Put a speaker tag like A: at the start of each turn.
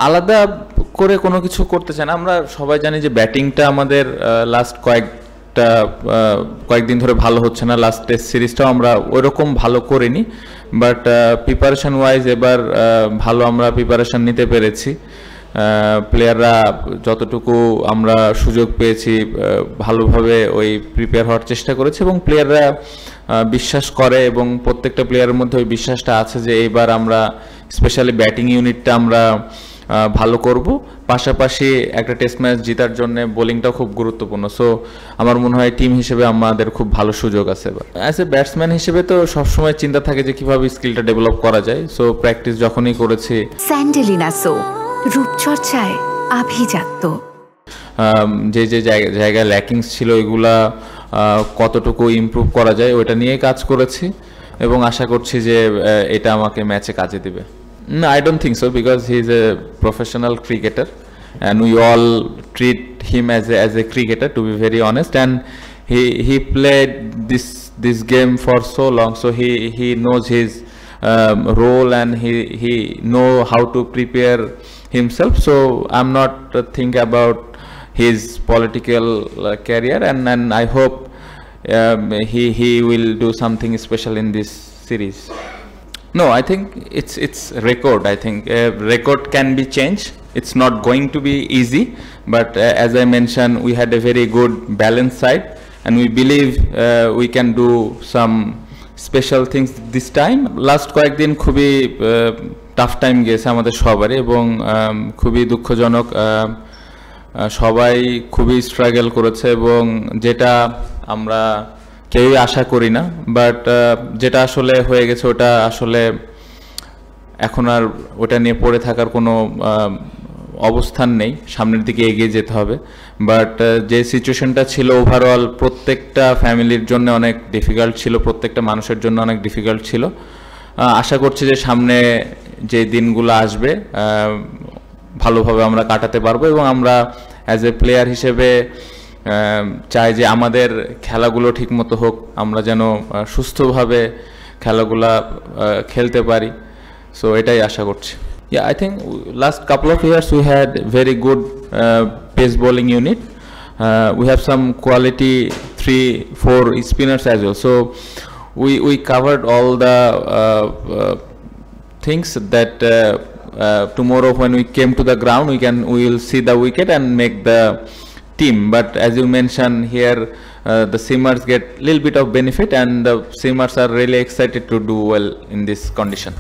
A: আলাদা করে কোনো কিছু করতে চাই না। আমরা সবাই জানি যে ব্যাটিংটা আমাদের লাস্ট কয়েকদিন ধরে ভালো হচ্ছে না। লাস্ট টেস্ট সিরিজটাও আমরা ওইরকম ভালো করিনি, বাট প্রিপারেশন ওয়াইজ এবার ভালো আমরা প্রিপারেশন নিতে পেরেছি। প্লেয়াররা যতটুকু আমরা সুযোগ পেয়েছি ভালোভাবে ওই প্রিপেয়ার হওয়ার চেষ্টা করেছে, এবং প্লেয়াররা বিশ্বাস করে, এবং প্রত্যেকটা প্লেয়ারের মধ্যে ওই বিশ্বাসটা আছে যে এইবার আমরা স্পেশালি ব্যাটিং ইউনিটটা আমরা ভালো করব। পাশাপাশি একটা টেস্ট ম্যাচ জেতার জন্য বোলিংটাও খুব গুরুত্বপূর্ণ। সো আমার মনে হয় টিম হিসেবে আমাদের খুব ভালো সুযোগ আছে এবার। অ্যাজ এ ব্যাটসম্যান হিসেবে তো সবসময় চিন্তা থাকে যে কিভাবে স্কিলটা ডেভেলপ করা যায়। সো প্র্যাকটিস যখনই করেছি।
B: স্যান্ডেলিনা সো রূপচর্চায় আভিজাত্য।
A: যে জায়গায় ল্যাকিংস ছিল এগুলা কতটুকু ইমপ্রুভ করা যায় ওইটা নিয়ে কাজ করেছি, এবং আশা করছি যে এটা আমাকে ম্যাচে কাজে দিবে। No, I don't think so, because he's a professional cricketer and we all treat him as a cricketer, to be very honest, and he played this game for so long, so he knows his role, and he know how to prepare himself. So I'm not thinking about his political career, and I hope he will do something special in this series. No, I think it's record. I think record can be changed. It's not going to be easy, but as I mentioned, we had a very good balanced side, and we believe we can do some special things this time. Last কয়েকদিন খুবই tough time গেছে আমাদের সবারই, এবং খুবই দুঃখজনক। সবাই খুবই স্ট্রাগল করেছে, এবং যেটা আমরা কেউই আশা করি না, বাট যেটা আসলে হয়ে গেছে ওটা আসলে এখন আর ওটা নিয়ে পড়ে থাকার কোনো অবস্থান নেই। সামনের দিকে এগিয়ে যেতে হবে। বাট যে সিচুয়েশনটা ছিল ওভারঅল প্রত্যেকটা ফ্যামিলির জন্য অনেক ডিফিকাল্ট ছিল, প্রত্যেকটা মানুষের জন্য অনেক ডিফিকাল্ট ছিল। আশা করছি যে সামনে যে দিনগুলো আসবে ভালোভাবে আমরা কাটাতে পারবো, এবং আমরা অ্যাজ এ প্লেয়ার হিসেবে চাই যে আমাদের খেলাগুলো ঠিকমতো হোক, আমরা যেন সুস্থভাবে খেলাগুলা খেলতে পারি। সো এটাই আশা করছি। Yeah, I think last couple of years we had very good pace bowling unit. We have some quality 3-4 spinners as well. So we covered all the things that tomorrow when we came to the ground we will see the wicket and make the team. But as you mentioned here, the seamers get little bit of benefit, and the seamers are really excited to do well in this condition.